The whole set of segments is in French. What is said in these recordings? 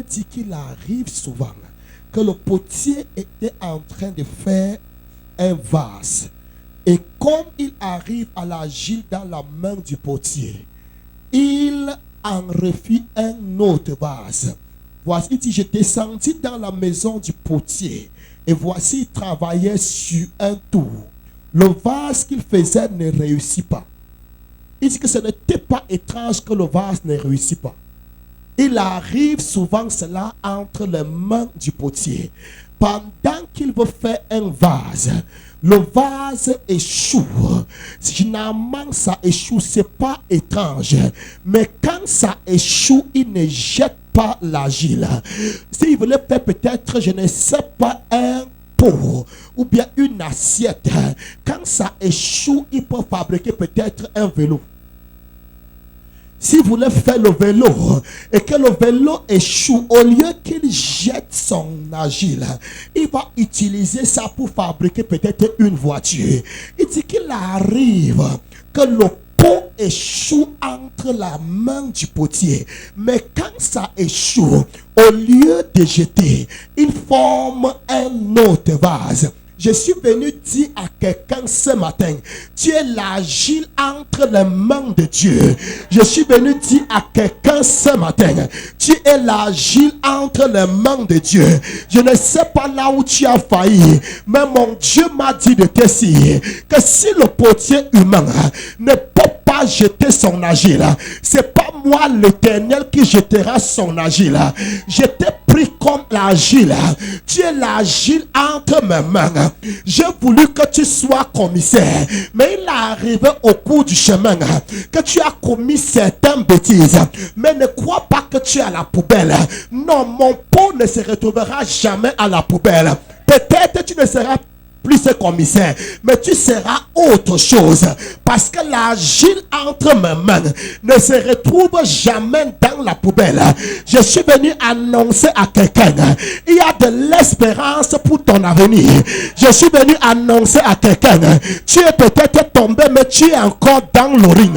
Bible dit qu'il arrive souvent que le potier était en train de faire un vase. Et comme il arrive à l'argile dans la main du potier, il en refit un autre vase. Voici, il dit, je descendis dans la maison du potier, et voici, il travaillait sur un tour. Le vase qu'il faisait ne réussit pas. Il dit que ce n'était pas étrange que le vase ne réussit pas. Il arrive souvent cela entre les mains du potier. Pendant qu'il veut faire un vase, le vase échoue. Généralement, ça échoue, c'est pas étrange. Mais quand ça échoue, il ne jette pas l'argile. S'il voulait faire peut-être, je ne sais pas, un pot ou bien une assiette, quand ça échoue, il peut fabriquer peut-être un vélo. Si vous voulez faire le vélo et que le vélo échoue, au lieu qu'il jette son argile, il va utiliser ça pour fabriquer peut-être une voiture. Il dit qu'il arrive que le pot échoue entre la main du potier. Mais quand ça échoue, au lieu de jeter, il forme un autre vase. Je suis venu dire à quelqu'un ce matin, tu es l'argile entre les mains de Dieu. Je suis venu dire à quelqu'un ce matin, tu es l'argile entre les mains de Dieu. Je ne sais pas là où tu as failli, mais mon Dieu m'a dit de te dire que si le potier humain ne peut pas jeter son argile, c'est pas moi l'Éternel qui jettera son argile. Je t'ai pris comme l'argile. Tu es l'argile entre mes mains. J'ai voulu que tu sois commissaire, mais il est arrivé au cours du chemin que tu as commis certaines bêtises. Mais ne crois pas que tu es à la poubelle. Non, mon pot ne se retrouvera jamais à la poubelle. Peut-être tu ne seras plus ce commissaire, mais tu seras autre chose, parce que l'argile entre mes mains ne se retrouve jamais dans la poubelle. Je suis venu annoncer à quelqu'un, il y a de l'espérance pour ton avenir. Je suis venu annoncer à quelqu'un, tu es peut-être tombé, mais tu es encore dans le ring.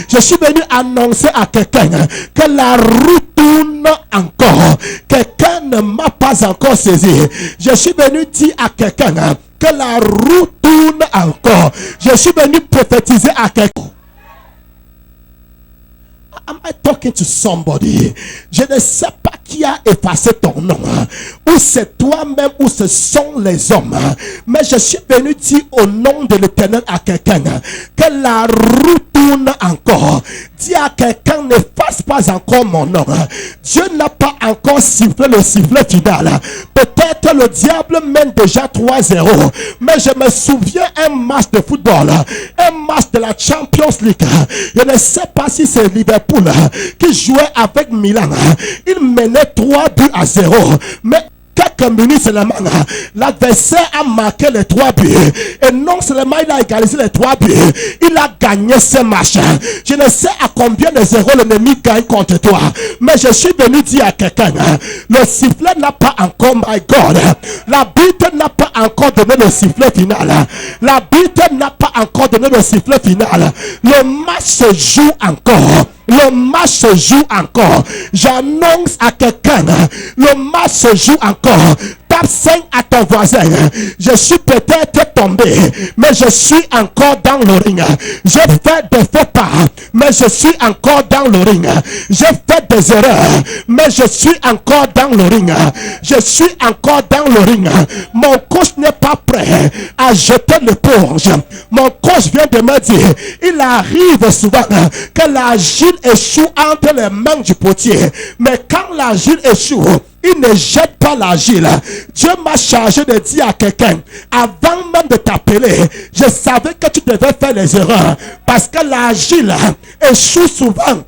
Je suis venu annoncer à quelqu'un que la roue tourne encore. Quelqu'un ne m'a pas encore saisi. Je suis venu dire à quelqu'un que la roue tourne encore. Je suis venu prophétiser à quelqu'un. Am I talking to somebody? Je ne sais pas qui a effacé ton nom. Ou c'est toi-même ou ce sont les hommes. Mais je suis venu dire au nom de l'Éternel à quelqu'un que la roue tourne encore. Dis à quelqu'un, ne fasse pas encore mon nom. Dieu n'a pas encore sifflé le sifflet final. Peut-être le diable mène déjà 3-0. Mais je me souviens un match de football, un match de la Champions League. Je ne sais pas si c'est Liverpool qui jouait avec Milan. Il menait 3-0. Mais quelques minutes seulement, l'adversaire a marqué les 3 buts. Et non seulement il a égalisé les 3 buts, il a gagné ce match. Je ne sais à combien de zéros l'ennemi gagne contre toi, mais je suis venu dire à quelqu'un, le sifflet n'a pas encore, my God, l'arbitre n'a pas encore donné le sifflet final. L'arbitre n'a pas encore donné le sifflet final. Le match se joue encore. Le match se joue encore. J'annonce à quelqu'un, le match se joue encore. Tape 5 à ton voisin. Je suis peut-être tombé, mais je suis encore dans le ring. J'ai fait des faux pas, mais je suis encore dans le ring. J'ai fait des erreurs, mais je suis encore dans le ring. Je suis encore dans le ring. Mon coach n'est pas prêt à jeter l'éponge. Mon coach vient de me dire, il arrive souvent que l'argile échoue entre les mains du potier. Mais quand l'argile échoue, il ne jette pas l'argile. Dieu m'a chargé de dire à quelqu'un, avant même de t'appeler, je savais que tu devais faire les erreurs. Parce que l'argile échoue souvent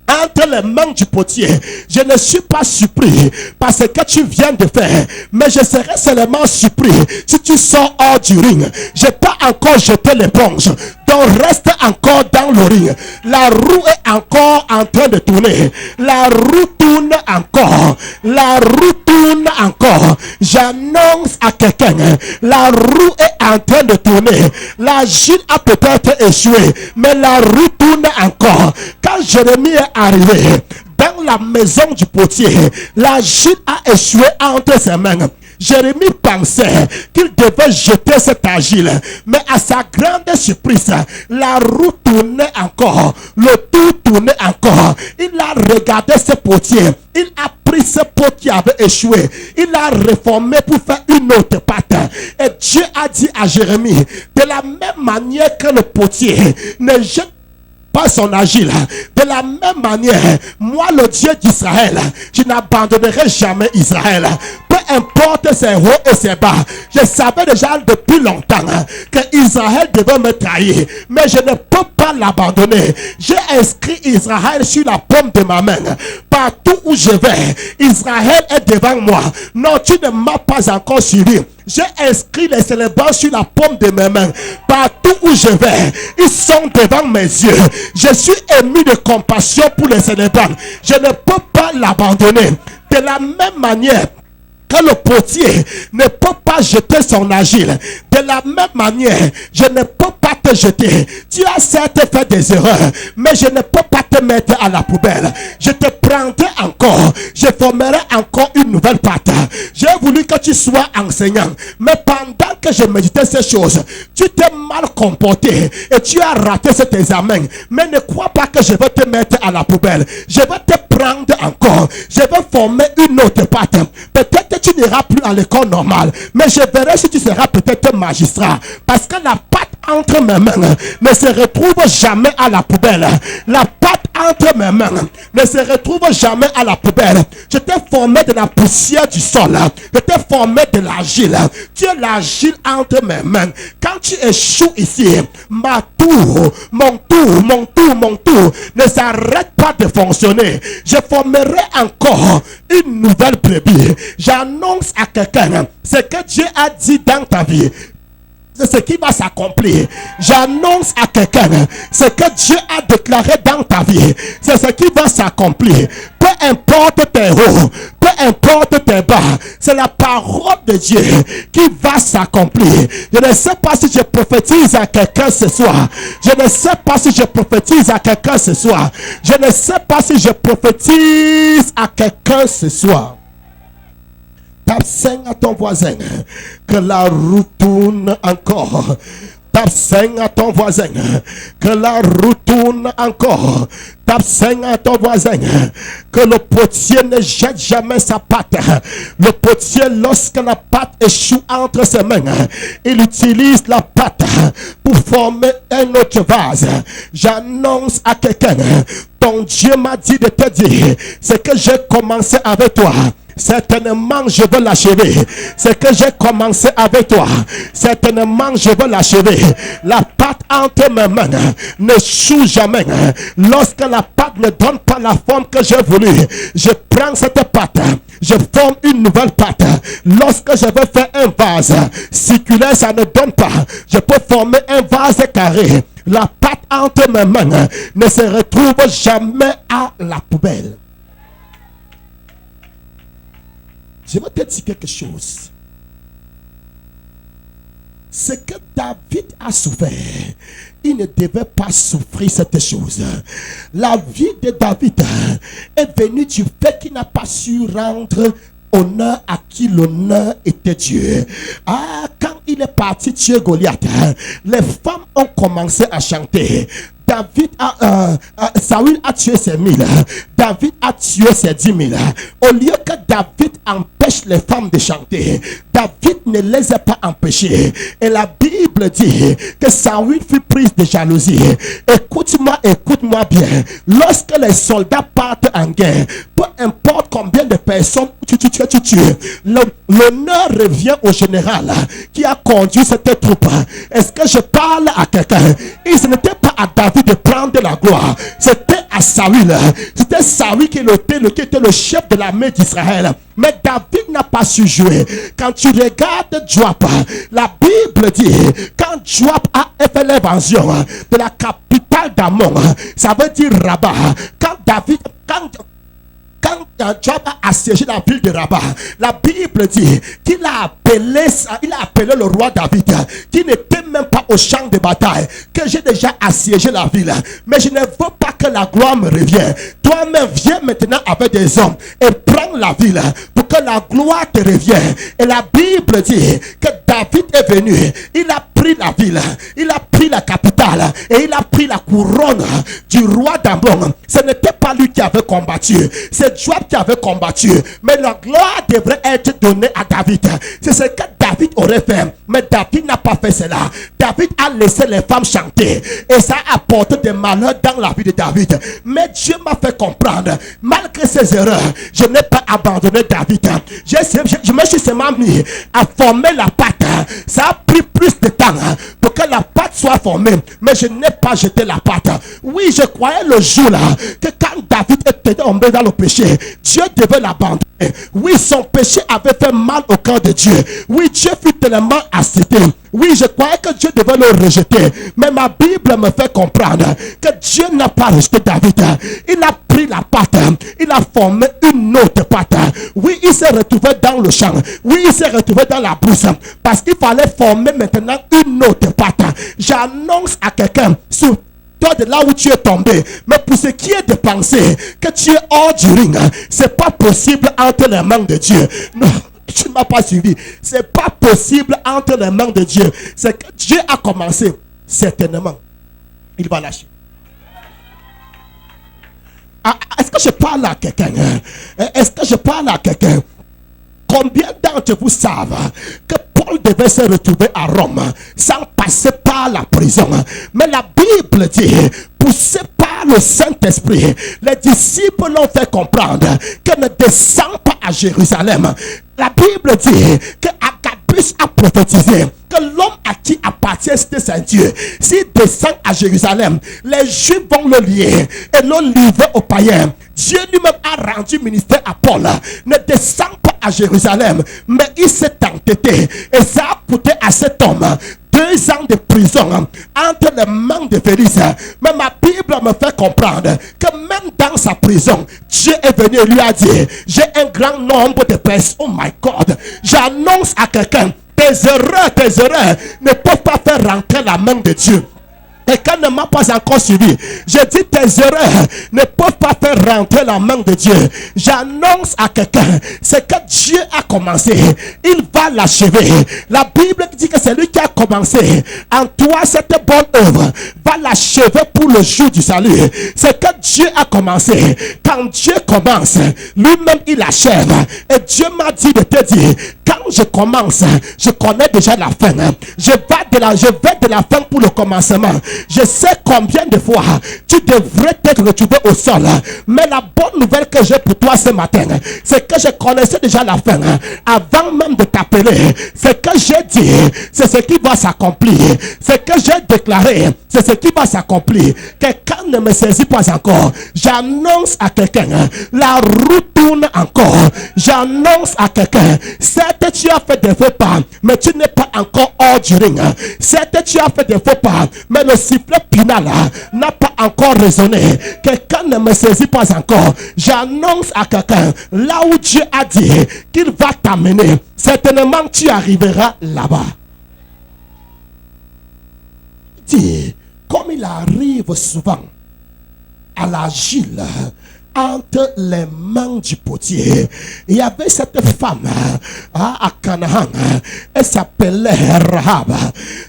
entre les mains du potier. Je ne suis pas surpris parce que tu viens de faire, mais je serai seulement surpris si tu sors hors du ring. Je n'ai pas encore jeté l'éponge, donc reste encore dans le ring. La roue est encore en train de tourner. La roue tourne encore. La roue tourne encore. J'annonce à quelqu'un, la roue est en train de tourner. L'argile a peut-être échoué, mais la roue tourne encore. Quand Jérémie est arrivé dans la maison du potier, l'argile a échoué entre ses mains. Jérémie pensait qu'il devait jeter cet argile, mais à sa grande surprise, la roue tournait encore, le tout tournait encore. Il a regardé ce potier, il a pris ce pot qui avait échoué, il a réformé pour faire une autre pâte. Et Dieu a dit à Jérémie, de la même manière que le potier ne jette pas son argile, de la même manière, moi le Dieu d'Israël, je n'abandonnerai jamais Israël. Peu importe ses hauts et ses bas, je savais déjà depuis longtemps que Israël devait me trahir, mais je ne peux pas l'abandonner. J'ai inscrit Israël sur la paume de ma main. Partout où je vais, Israël est devant moi. Non, tu ne m'as pas encore suivi. J'ai inscrit les célébrants sur la paume de mes mains. Partout où je vais, ils sont devant mes yeux. Je suis ému de compassion pour les célébrants. Je ne peux pas l'abandonner. De la même manière que le potier ne peut pas jeter son argile, de la même manière, je ne peux pas te jeter. Tu as certes fait des erreurs, mais je ne peux pas te mettre à la poubelle. Je te prendrai encore, je formerai encore une nouvelle pâte. J'ai voulu que tu sois enseignant, mais pendant que je méditais ces choses, tu t'es mal comporté et tu as raté cet examen. Mais ne crois pas que je vais te mettre à la poubelle. Je vais te prendre encore, je vais former une autre pâte. Peut-être que tu n'iras plus à l'école normale, mais je verrai si tu seras peut-être magistrat, parce que la pâte entre mes mains ne se retrouve jamais à la poubelle. La pâte entre mes mains ne se retrouve jamais à la poubelle. Je t'ai formé de la poussière du sol, je t'ai formé de l'argile. Tu es l'argile entre mes mains. Quand tu échoues ici, mon tour ne s'arrête pas de fonctionner. Je formerai encore une nouvelle brebis. J'annonce à quelqu'un ce que Dieu a dit dans ta vie. C'est ce qui va s'accomplir. J'annonce à quelqu'un ce que Dieu a déclaré dans ta vie. C'est ce qui va s'accomplir. Peu importe tes hauts, peu importe tes bas, c'est la parole de Dieu qui va s'accomplir. Je ne sais pas si je prophétise à quelqu'un ce soir. Je ne sais pas si je prophétise à quelqu'un ce soir. Je ne sais pas si je prophétise à quelqu'un ce soir. Tape 5 à ton voisin, que la roue tourne encore. Tape 5 à ton voisin, que la roue tourne encore. Tape 5 à ton voisin, que le potier ne jette jamais sa pâte. Le potier, lorsque la pâte échoue entre ses mains, il utilise la pâte pour former un autre vase. J'annonce à quelqu'un, ton Dieu m'a dit de te dire, c'est que j'ai commencé avec toi. Certainement je veux l'achever. C'est que j'ai commencé avec toi. Certainement je veux l'achever. La pâte entre mes mains ne choue jamais. Lorsque la pâte ne donne pas la forme que j'ai voulu, je prends cette pâte, je forme une nouvelle pâte. Lorsque je veux faire un vase circulaire, ça ne donne pas. Je peux former un vase carré. La pâte entre mes mains ne se retrouve jamais à la poubelle. Je vais te dire quelque chose. Ce que David a souffert, il ne devait pas souffrir cette chose. La vie de David est venue du fait qu'il n'a pas su rendre honneur à qui l'honneur était Dieu. Quand il est parti tuer Goliath, les femmes ont commencé à chanter. Saül a tué ses 1000. David a tué ses 10 000. Au lieu que David empêche les femmes de chanter, David ne les a pas empêchées. Et la Bible dit que Saül fut prise de jalousie. Écoute-moi bien. Lorsque les soldats partent en guerre, peu importe combien de personnes tu tues, l'honneur revient au général qui a conduit cette troupe. Est-ce que je parle à quelqu'un? Et ce n'était pas à David de prendre la gloire, c'était à Saül. C'était Saül qui était le chef de l'armée d'Israël. Mais David n'a pas su jouer. Quand tu regardes Joab, la Bible dit, quand Joab a fait l'invasion de la capitale d'Ammon, ça veut dire Rabat. Quand Joab a assiégé la ville de Rabat, la Bible dit qu'il a appelé le roi David, qui n'était même pas au champ de bataille, que j'ai déjà assiégé la ville, mais je ne veux pas que la gloire me revienne. Toi-même, viens maintenant avec des hommes et prends la ville pour que la gloire te revienne. Et la Bible dit que David est venu, il a pris la ville, il a pris la capitale et il a pris la couronne du roi d'Ammon. Ce n'était pas lui qui avait combattu, c'est Joab qui avait combattu, mais la gloire devrait être donnée à David. C'est ce que David aurait fait, mais David n'a pas fait cela. David a laissé les femmes chanter et ça a apporté des malheurs dans la vie de David. Mais Dieu m'a fait comprendre, malgré ses erreurs, je n'ai pas abandonné David. Je me suis seulement mis à former la pâte. Ça a pris plus de temps pour que la pâte soit formée, mais je n'ai pas jeté la pâte. Oui, je croyais le jour là que quand David était tombé dans le péché, Dieu devait l'abandonner. Oui, son péché avait fait mal au cœur de Dieu. Oui, Dieu fut tellement accepté. Oui, je croyais que Dieu devait le rejeter, mais ma Bible me fait comprendre que Dieu n'a pas rejeté David. Il a pris la pâte, il a formé une autre pâte. Oui, il s'est retrouvé dans le champ. Oui, il s'est retrouvé dans la brousse, parce qu'il fallait former maintenant une autre pâte. J'annonce à quelqu'un sur toi de là où tu es tombé, mais pour ce qui est de penser que tu es hors du ring, c'est pas possible entre les mains de Dieu. Non, tu ne m'as pas suivi. C'est pas possible entre les mains de Dieu. C'est que Dieu a commencé, certainement il va lâcher. Est-ce que je parle à quelqu'un? Est-ce que je parle à quelqu'un? Combien d'entre vous savent que Paul devait se retrouver à Rome sans passer par la prison? Mais la Bible dit, poussé par le Saint-Esprit, les disciples l'ont fait comprendre qu'elle ne descend pas à Jérusalem. La Bible dit que Agabus a prophétisé que l'homme à qui appartient de Saint-Dieu, s'il descend à Jérusalem, les Juifs vont le lier et le livrer aux païens. Dieu lui-même a rendu ministère à Paul. Ne descend pas à Jérusalem, mais il s'est entêté et ça a coûté à cet homme 2 ans de prison entre les mains de Félix. Mais ma Bible me fait comprendre que même dans sa prison, Dieu est venu et lui a dit, j'ai un grand nombre de personnes. Oh my God, j'annonce à quelqu'un, tes erreurs ne peuvent pas faire rentrer la main de Dieu. Quelqu'un ne m'a pas encore suivi. Je dis, tes erreurs ne peuvent pas faire rentrer la main de Dieu. J'annonce à quelqu'un, c'est que Dieu a commencé, il va l'achever. La Bible dit que c'est lui qui a commencé en toi cette bonne œuvre, va l'achever pour le jour du salut. C'est que Dieu a commencé. Quand Dieu commence, lui-même il achève. Et Dieu m'a dit de te dire, quand je commence, je connais déjà la fin. Je vais de la fin pour le commencement. Je sais combien de fois tu devrais te retrouver au sol. Mais la bonne nouvelle que j'ai pour toi ce matin, c'est que je connaissais déjà la fin. Avant même de t'appeler, ce que j'ai dit, c'est ce qui va s'accomplir. Ce que j'ai déclaré, c'est ce qui va s'accomplir. Quelqu'un ne me saisit pas encore. J'annonce à quelqu'un, la roue tourne encore. J'annonce à quelqu'un, certes tu as fait des faux pas, mais tu n'es pas encore hors du ring. Certes tu as fait des faux pas, mais le sifflet final n'a pas encore résonné. Quelqu'un ne me saisit pas encore. J'annonce à quelqu'un, là où Dieu a dit qu'il va t'amener, certainement tu arriveras là-bas. Dis, comme il arrive souvent à la Gile, entre les mains du potier, il y avait cette femme à Canaan. Elle s'appelait Rahab.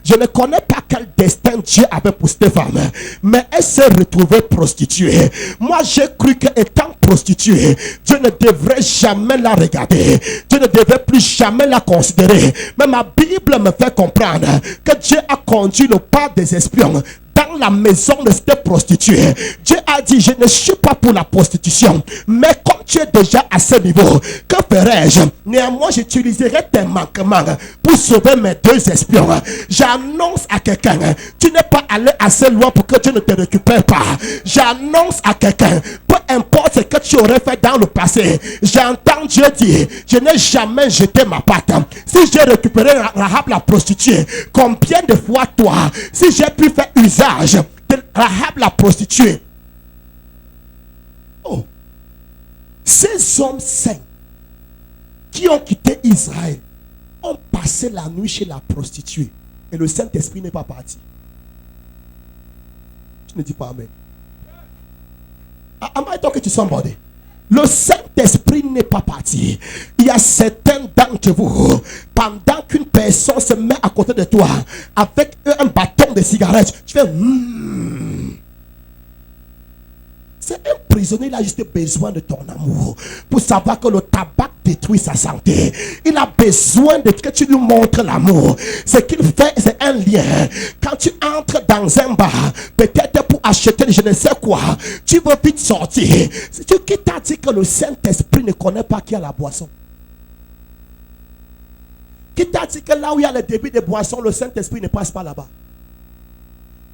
Je ne connais pas quel destin Dieu avait pour cette femme, mais elle s'est retrouvée prostituée. Moi j'ai cru qu'étant prostituée, Dieu ne devrait jamais la regarder, Dieu ne devrait plus jamais la considérer. Mais ma Bible me fait comprendre que Dieu a conduit le pas des espions dans la maison de cette prostituée. Dieu a dit, je ne suis pas pour la prostitution, mais comme tu es déjà à ce niveau, que ferai-je? Néanmoins, j'utiliserai tes manquements pour sauver mes 2 espions. J'annonce à quelqu'un, tu n'es pas allé assez loin pour que Dieu ne te récupère pas. J'annonce à quelqu'un, peu importe ce que tu aurais fait dans le passé, j'entends Dieu dire, je n'ai jamais jeté ma patte. Si j'ai récupéré Rahab la prostituée, combien de fois toi, si j'ai pu faire usage de Rahab la prostituée? Oh, Ces hommes saints qui ont quitté Israël ont passé la nuit chez la prostituée. Et le Saint-Esprit n'est pas parti. Je ne dis pas amen. Am I talking to somebody? Le Saint-Esprit n'est pas parti. Il y a certains d'entre vous, pendant qu'une personne se met à côté de toi avec un bâton de cigarette, tu fais C'est un prisonnier, il a juste besoin de ton amour pour savoir que le tabac détruit sa santé. Il a besoin de que tu lui montres l'amour. Ce qu'il fait, c'est un lien. Quand tu entres dans un bar, peut-être pour acheter je ne sais quoi, tu veux vite sortir. C'est qui t'a dit que le Saint-Esprit ne connaît pas qui a la boisson? Qui t'a dit que là où il y a le débit de boisson, le Saint-Esprit ne passe pas là-bas?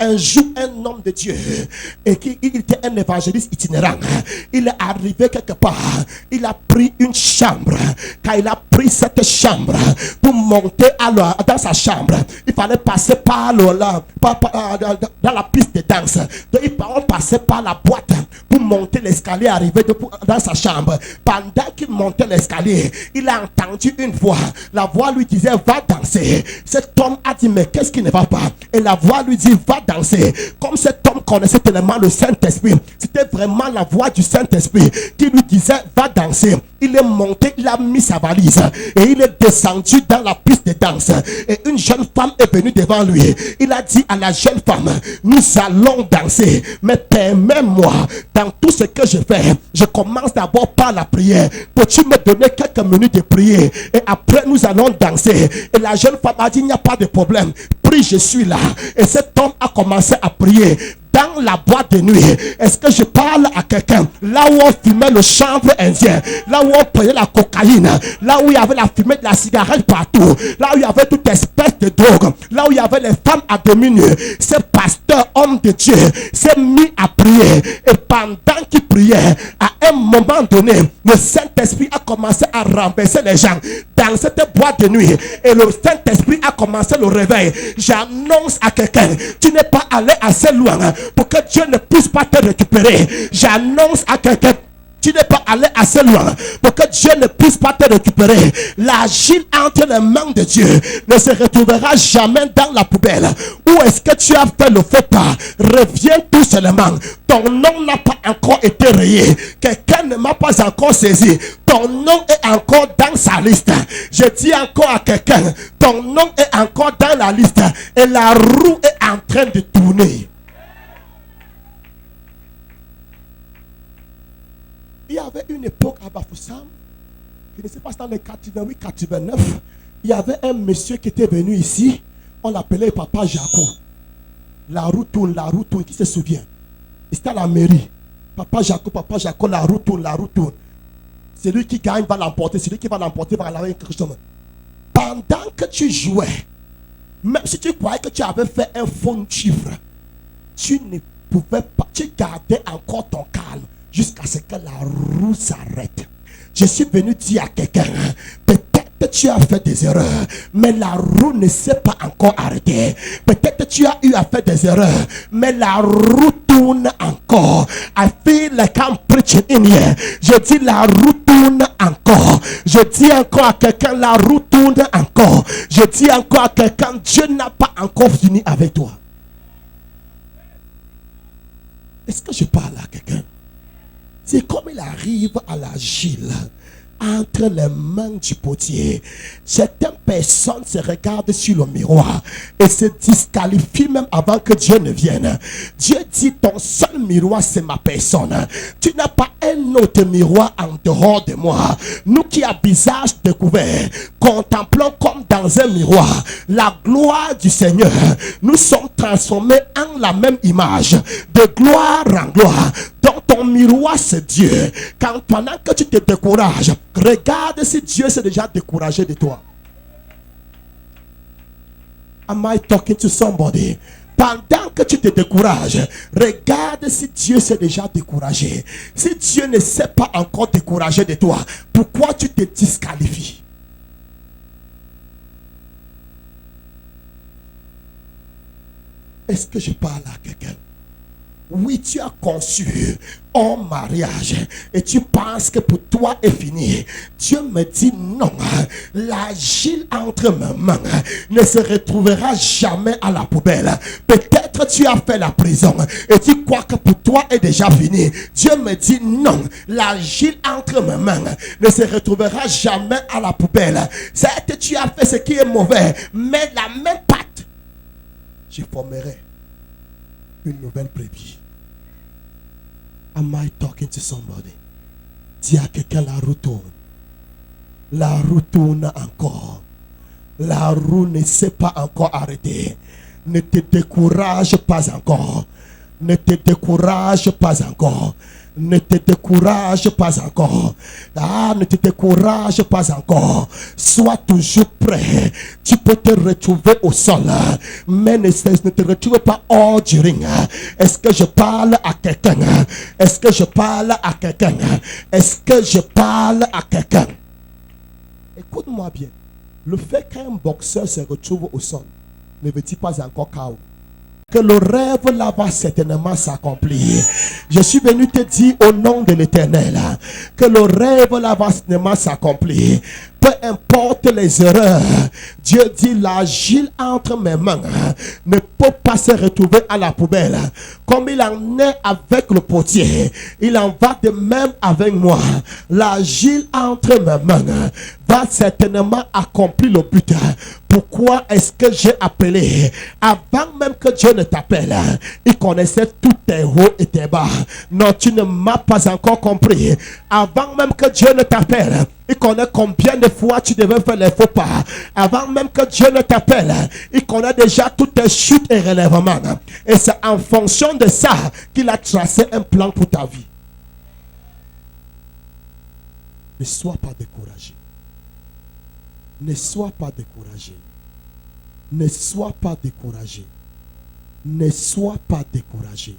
Un jour, un homme de Dieu, et il était un évangéliste itinérant, il est arrivé quelque part, il a pris une chambre. Quand il a pris cette chambre pour monter dans sa chambre, il fallait passer par dans la piste de danse. Donc il passait par la boîte pour monter l'escalier, arriver dans sa chambre. Pendant qu'il montait l'escalier, il a entendu une voix. La voix lui disait va danser. Cet homme a dit mais qu'est-ce qui ne va pas? Et la voix lui dit va danser. Comme cet homme connaissait tellement le Saint-Esprit, c'était vraiment la voix du Saint-Esprit qui lui disait va danser. Il est monté, il a mis sa valise et il est descendu dans la piste de danse. Et une jeune femme est venue devant lui. Il a dit à la jeune femme, nous allons danser, mais permets-moi, dans tout ce que je fais, je commence d'abord par la prière. Peux-tu me donner quelques minutes de prière et après nous allons danser? Et la jeune femme a dit, il n'y a pas de problème, prie, je suis là. Et cet homme a commencé à prier dans la boîte de nuit. Est-ce que je parle à quelqu'un? Là où on fumait le chanvre indien, là où on prenait la cocaïne, là où il y avait la fumée de la cigarette partout, là où il y avait toute espèce de drogue, là où il y avait les femmes à demi nues, ce pasteur, homme de Dieu, s'est mis à prier. Et pendant qu'il priait, à un moment donné, le Saint-Esprit a commencé à renverser les gens dans cette boîte de nuit. Et le Saint-Esprit a commencé le réveil. J'annonce à quelqu'un, tu n'es pas allé assez loin pour que Dieu ne puisse pas te récupérer. J'annonce à quelqu'un, tu n'es pas allé assez loin pour que Dieu ne puisse pas te récupérer. L'argile entre les mains de Dieu ne se retrouvera jamais dans la poubelle. Où est-ce que tu as fait le faux pas? Reviens tout seulement. Ton nom n'a pas encore été rayé. Quelqu'un ne m'a pas encore saisi. Ton nom est encore dans sa liste. Je dis encore à quelqu'un, ton nom est encore dans la liste. Et la roue est en train de tourner. Il y avait une époque à Bafoussam, je ne sais pas, dans les 88-89, il y avait un monsieur qui était venu ici, on l'appelait Papa Jaco. La roue tourne, qui se souvient? C'était à la mairie. Papa Jaco, la roue tourne. Celui qui gagne va l'emporter, celui qui va l'emporter va aller quelque chose. Pendant que tu jouais, même si tu croyais que tu avais fait un faux chiffre, tu ne pouvais pas, tu gardais encore ton calme jusqu'à ce que la roue s'arrête. Je suis venu dire à quelqu'un, peut-être tu as fait des erreurs, mais la roue ne s'est pas encore arrêtée. Peut-être tu as eu à faire des erreurs, mais la roue tourne encore. I feel like I'm preaching in here. Je dis la roue tourne encore. Je dis encore à quelqu'un, la roue tourne encore. Je dis encore à quelqu'un, Dieu n'a pas encore fini avec toi. Est-ce que je parle à quelqu'un? C'est comme il arrive à l'argile entre les mains du potier. Certaines personnes se regardent sur le miroir et se disqualifient même avant que Dieu ne vienne. Dieu dit, ton seul miroir c'est ma personne. Tu n'as pas un autre miroir en dehors de moi. Nous qui à visage découvert contemplons comme dans un miroir la gloire du Seigneur. Nous sommes transformés en la même image, de gloire en gloire. Donc ton miroir c'est Dieu. Quand pendant que tu te décourages, regarde si Dieu s'est déjà découragé de toi. Am I talking to somebody? Pendant que tu te décourages, regarde si Dieu s'est déjà découragé. Si Dieu ne s'est pas encore découragé de toi, pourquoi tu te disqualifies? Est-ce que je parle à quelqu'un? Oui, tu as conçu en mariage et tu penses que pour toi est fini. Dieu me dit non. L'argile entre mes mains ne se retrouvera jamais à la poubelle. Peut-être tu as fait la prison et tu crois que pour toi est déjà fini. Dieu me dit non. L'argile entre mes mains ne se retrouvera jamais à la poubelle. Certes, tu as fait ce qui est mauvais, mais la même pâte, je formerai une nouvelle brebis. Am I talking to somebody? Dis à quelqu'un, la roue tourne. La roue tourne encore. La roue ne s'est pas encore arrêtée. Ne te décourage pas encore. Ne te décourage pas encore. Ne te décourage pas encore. Ah, ne te décourage pas encore. Sois toujours prêt. Tu peux te retrouver au sol, mais ne te retrouve pas hors du ring. Est-ce que je parle à quelqu'un? Est-ce que je parle à quelqu'un? Est-ce que je parle à quelqu'un? Écoute-moi bien. Le fait qu'un boxeur se retrouve au sol ne veut-il pas encore KO? Que le rêve là va certainement s'accomplir. Je suis venu te dire au nom de l'Éternel que le rêve là va certainement s'accomplir. Peu importe les erreurs, Dieu dit l'argile entre mes mains ne peut pas se retrouver à la poubelle. Comme il en est avec le potier, il en va de même avec moi. L'argile entre mes mains va certainement accomplir le but. Pourquoi est-ce que j'ai appelé? Avant même que Dieu ne t'appelle, il connaissait tous tes hauts et tes bas. Non, tu ne m'as pas encore compris. Avant même que Dieu ne t'appelle, il connaît combien de fois tu devais faire les faux pas. Avant même que Dieu ne t'appelle, il connaît déjà toutes tes chutes et relèvements. Et c'est en fonction de ça qu'il a tracé un plan pour ta vie. Ne sois pas découragé. Ne sois pas découragé. Ne sois pas découragé. Ne sois pas découragé.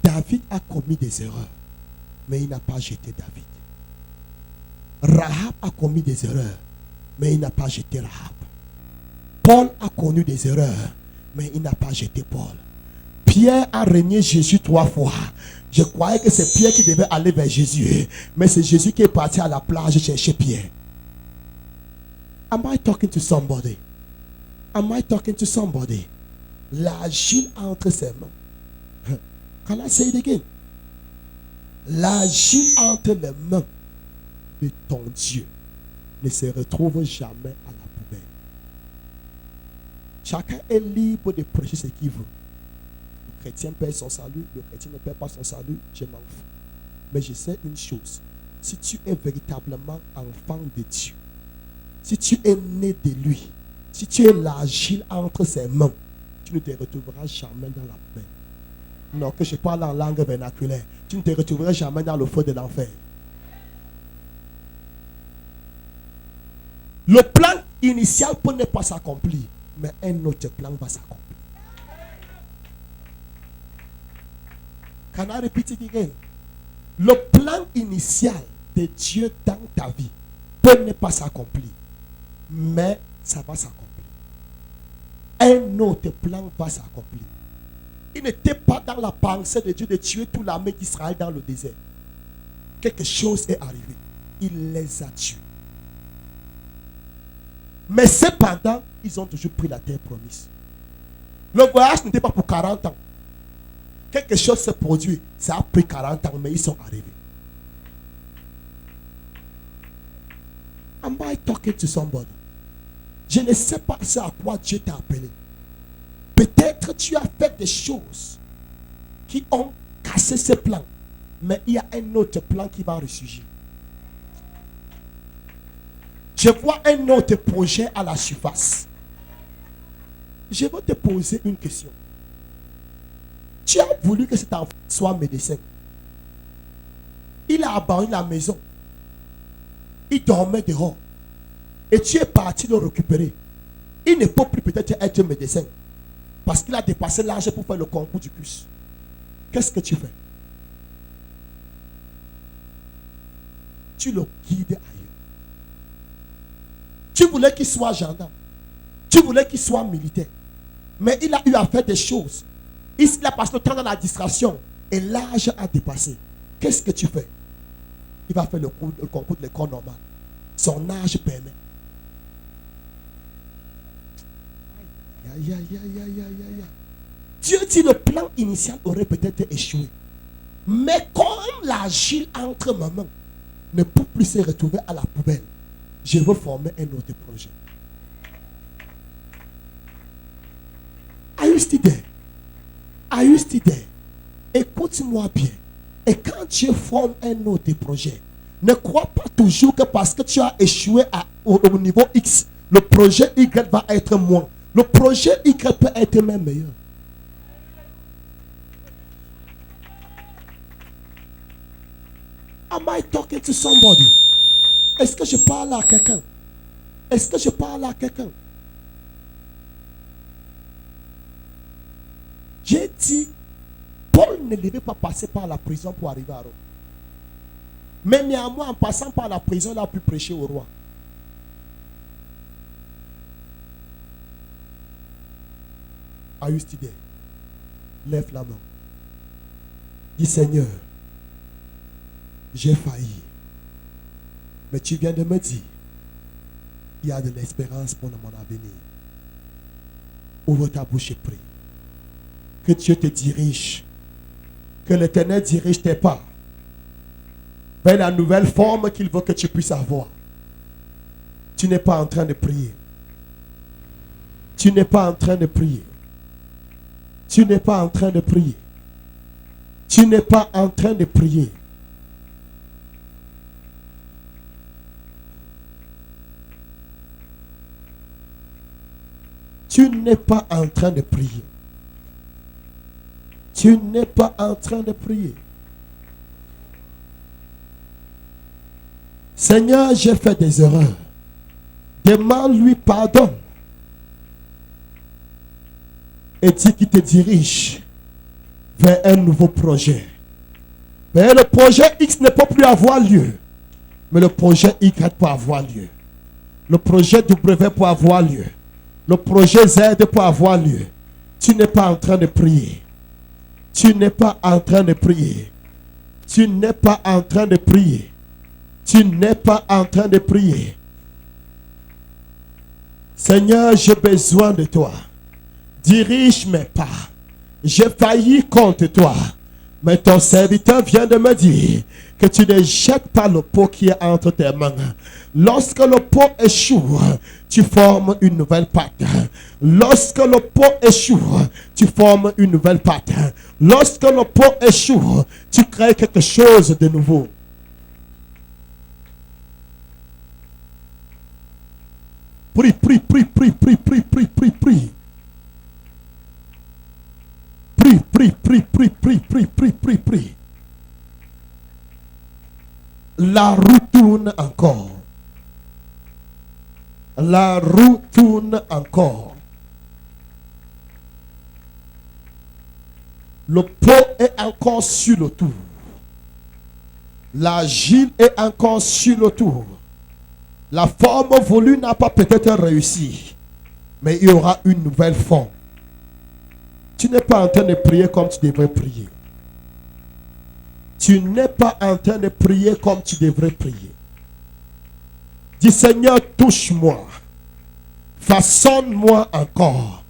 David a commis des erreurs, mais il n'a pas jeté David. Rahab a commis des erreurs, mais il n'a pas jeté Rahab. Paul a connu des erreurs, mais il n'a pas jeté Paul. Pierre a renié Jésus 3 fois. Je croyais que c'est Pierre qui devait aller vers Jésus, mais c'est Jésus qui est parti à la plage chercher Pierre. Am I talking to somebody? Am I talking to somebody? L'argile entre ses mains. Can I say it again? L'argile entre les mains de ton Dieu ne se retrouve jamais à la poubelle. Chacun est libre de prêcher ce qu'il veut. Le chrétien perd son salut, le chrétien ne perd pas son salut, je m'en fous. Mais je sais une chose, si tu es véritablement enfant de Dieu, si tu es né de lui, si tu es l'argile entre ses mains, tu ne te retrouveras jamais dans la poubelle. Non, que je parle en langue vernaculaire, tu ne te retrouveras jamais dans le feu de l'enfer. Le plan initial peut ne pas s'accomplir, mais un autre plan va s'accomplir. Can I repeat it again? Le plan initial de Dieu dans ta vie peut ne pas s'accomplir, mais ça va s'accomplir. Un autre plan va s'accomplir. Il n'était pas dans la pensée de Dieu de tuer toute l'armée d'Israël dans le désert. Quelque chose est arrivé. Il les a tués. Mais cependant, ils ont toujours pris la terre promise. Le voyage n'était pas pour 40 ans. Quelque chose s'est produit. Ça a pris 40 ans, mais ils sont arrivés. Am I talking to somebody? Je ne sais pas ce à quoi Dieu t'a appelé. Peut-être tu as fait des choses qui ont cassé ce plan. Mais il y a un autre plan qui va ressurgir. Je vois un autre projet à la surface. Je vais te poser une question. Tu as voulu que cet enfant soit médecin. Il a abandonné la maison. Il dormait dehors. Et tu es parti le récupérer. Il ne peut plus peut-être être médecin. Parce qu'il a dépassé l'âge pour faire le concours du CUS. Qu'est-ce que tu fais? Tu le guides ailleurs. Tu voulais qu'il soit gendarme. Tu voulais qu'il soit militaire. Mais il a eu à faire des choses Ici, la pasteur tend dans la distraction et l'âge a dépassé. Qu'est-ce que tu fais? Il va faire le concours de l'école normale. Son âge permet. Aïe, aïe, aïe, aïe, aïe, aïe. Dieu dit le plan initial aurait peut-être échoué. Mais comme l'argile entre ma main ne peut plus se retrouver à la poubelle, je veux former un autre projet. Are you still there? Are you still there? Écoute-moi bien. Et quand Dieu forme un autre projet, ne crois pas toujours que parce que tu as échoué au niveau X, le projet Y va être moins. Le projet Y peut être même meilleur. Am I talking to somebody? Est-ce que je parle à quelqu'un? Est-ce que je parle à quelqu'un? J'ai dit, Paul ne devait pas passer par la prison pour arriver à Rome. Mais néanmoins, en passant par la prison, il a pu prêcher au roi. Are you still there? Lève la main. Dis Seigneur, j'ai failli. Mais tu viens de me dire, il y a de l'espérance pour mon avenir. Ouvre ta bouche et prie. Que Dieu te dirige. Que l'Éternel dirige tes pas vers la nouvelle forme qu'il veut que tu puisses avoir. Tu n'es pas en train de prier. Tu n'es pas en train de prier. Tu n'es pas en train de prier. Tu n'es pas en train de prier. Tu n'es pas en train de prier. Tu n'es pas en train de prier. Seigneur, j'ai fait des erreurs. Demande-lui pardon. Et dis qu'il te dirige vers un nouveau projet. Mais le projet X ne peut plus avoir lieu. Mais le projet Y peut avoir lieu. Le projet W peut avoir lieu. Le projet Z peut avoir lieu. Tu n'es pas en train de prier. Tu n'es pas en train de prier. Tu n'es pas en train de prier. Tu n'es pas en train de prier. Seigneur, j'ai besoin de toi. Dirige mes pas. J'ai failli contre toi. Mais ton serviteur vient de me dire que tu ne jettes pas le pot qui est entre tes mains. Lorsque le pot échoue, tu formes une nouvelle pâte. Lorsque le pot échoue, tu formes une nouvelle pâte. Lorsque le pot échoue, tu crées quelque chose de nouveau. Prie, prie, prie, prie, prie, prie, prie, prie, prie. Prie, prie, prie, prie, prie, prie, prie, prie, prie. La roue tourne encore. La roue tourne encore. Le pot est encore sur le tour. L'argile est encore sur le tour. La forme voulue n'a pas peut-être réussi. Mais il y aura une nouvelle forme. Tu n'es pas en train de prier comme tu devrais prier. Tu n'es pas en train de prier comme tu devrais prier. Dis Seigneur, touche-moi. Façonne-moi encore.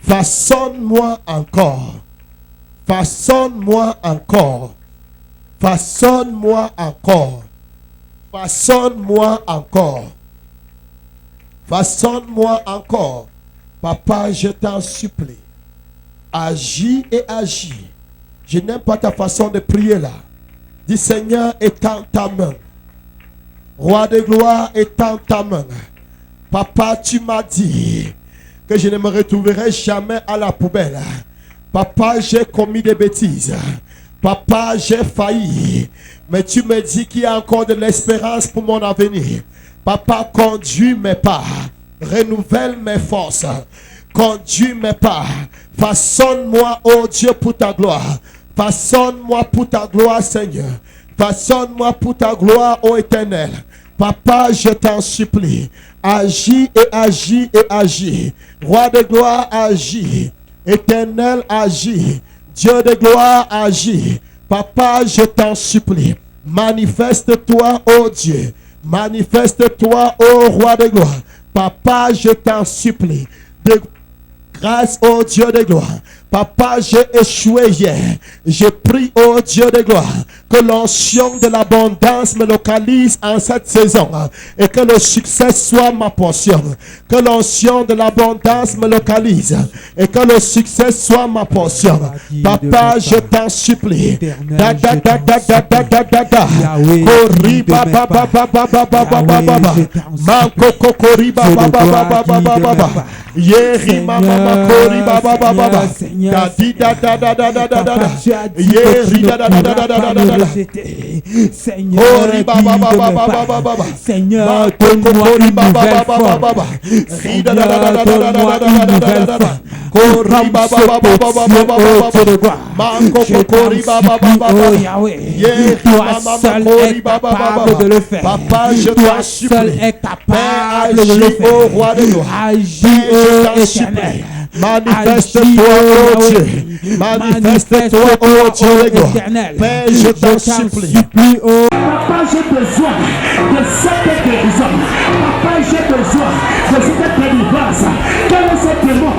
Façonne-moi encore. Façonne-moi encore. Façonne-moi encore. Façonne-moi encore. Façonne-moi encore. Papa, je t'en supplie. Agis et agis. Je n'aime pas ta façon de prier là. Dis Seigneur, étends ta main. Roi de gloire, étends ta main. Papa, tu m'as dit que je ne me retrouverai jamais à la poubelle. Papa, j'ai commis des bêtises. Papa, j'ai failli. Mais tu me dis qu'il y a encore de l'espérance pour mon avenir. Papa, conduis mes pas. Renouvelle mes forces. Conduis mes pas. Façonne-moi, oh Dieu, pour ta gloire. Façonne-moi pour ta gloire, Seigneur. Façonne-moi pour ta gloire, ô Éternel. Papa, je t'en supplie. Agis et agis et agis. Roi de gloire, agis. Éternel, agis. Dieu de gloire, agis. Papa, je t'en supplie. Manifeste-toi, ô Dieu. Manifeste-toi, ô roi de gloire. Papa, je t'en supplie. De grâce, ô Dieu de gloire. Papa, j'ai échoué hier. Je prie, ô Dieu de gloire, que l'onction de l'abondance me localise en cette saison et que le succès soit ma portion. Que l'onction de l'abondance me localise et que le succès soit ma portion. Papa, je t'en supplie. Da da da da da da da da da. Kori ba ba ba ba ba ba ba ba ba ba ba. Manko kokori ba ba ba ba ba ba ba ba ba. Yeri mama makori ba ba ba ba ba. Da di da da da da da da da. Yeri da da da da da da da da. Seigneur, Seigneur, donne-moi une nouvelle forme. Seigneur, donne-moi une nouvelle forme. Toi seul es capable de le faire. Toi seul es capable de le faire. Agis, ô Éternel. Manifeste-toi, ô Dieu. Manifeste-toi, ô Dieu éternel. Père, je t'en supplie. Papa, j'ai besoin de cette guérison. Papa, j'ai besoin de cette délivrance. Quel est ce démon